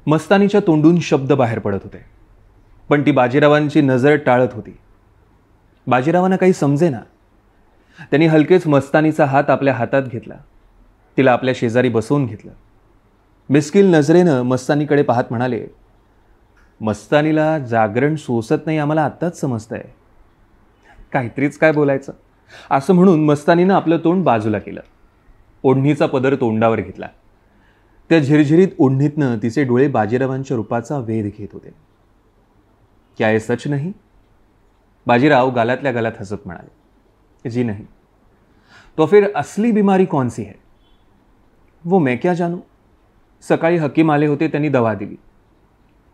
मस्तानीच्या तोंडून शब्द बाहेर पडत होते, पण ती बाजीरावांची नजर टाळत होती. बाजीरावांना काही समजेना. त्यांनी हलकेच मस्तानीचा हात आपल्या हातात घेतला, तिला आपल्या शेजारी बसवून घेतलं. मिस्किल नजरेनं मस्तानीकडे पाहत म्हणाले, मस्तानीला जागरण सोसत नाही आम्हाला आत्ताच समजतंय. काहीतरीच काय बोलायचं असं म्हणून मस्तानीनं आपलं तोंड बाजूला केलं. ओढणीचा पदर तोंडावर घेतला. त्या झिरझिरीत ओढणीतनं तिचे डोळे बाजीरावांच्या रूपाचा वेध घेत होते. क्या ये सच नहीं? बाजीराव गालातल्या गालात हसत म्हणाले, जी नहीं. तो फिर असली बीमारी कौन सी है? वो मैं क्या जानू. सकाळी हकीम आले होते, त्यांनी दवा दिली.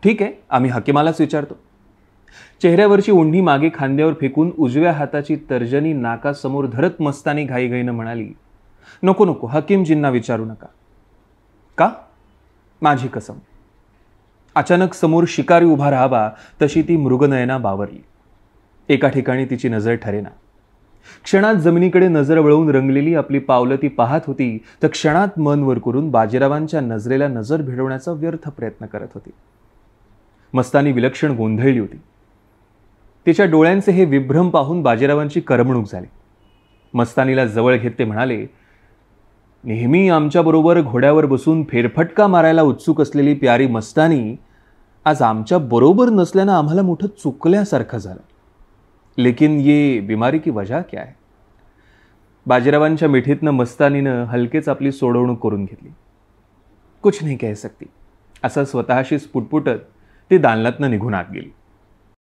ठीक आहे, आम्ही हकीमालाच विचारतो. चेहऱ्यावरची ओढणी मागे खांद्यावर फेकून उजव्या हाताची तर्जनी नाकासमोर धरत मस्तानी घाईघाईनं म्हणाली, नको नको, हकीमजींना विचारू नका. का? माझी कसम. अचानक समोर शिकारी उभा राहावा तशी ती मृगनयना बावरली. एका ठिकाणी तिची नजर ठरेना. क्षणात जमिनीकडे नजर वळवून रंगलेली आपली पावलं ती पाहत होती, तर क्षणात मन वर करून बाजीरावांच्या नजरेला नजर भिडवण्याचा व्यर्थ प्रयत्न करत होती. मस्तानी विलक्षण गोंधळली होती. तिच्या डोळ्यांचे हे विभ्रम पाहून बाजीरावांची करमणूक झाली. मस्तानीला जवळ घेत ते म्हणाले, नेहमी आमच्याबरोबर घोड्यावर बसून फेरफटका मारायला उत्सुक असलेली प्यारी मस्तानी आज आमच्या बरोबर नसल्यानं आम्हाला मोठं चुकल्यासारखं झालं. लेकिन ये बीमारी की वजह क्या है? बाजीरावांच्या मिठीतनं मस्तानीनं हलकेच आपली सोडवणूक करून घेतली. कुछ नहीं कह सकती असं स्वतःशीच पुटपुटत ती दालनातनं निघून आत गेली.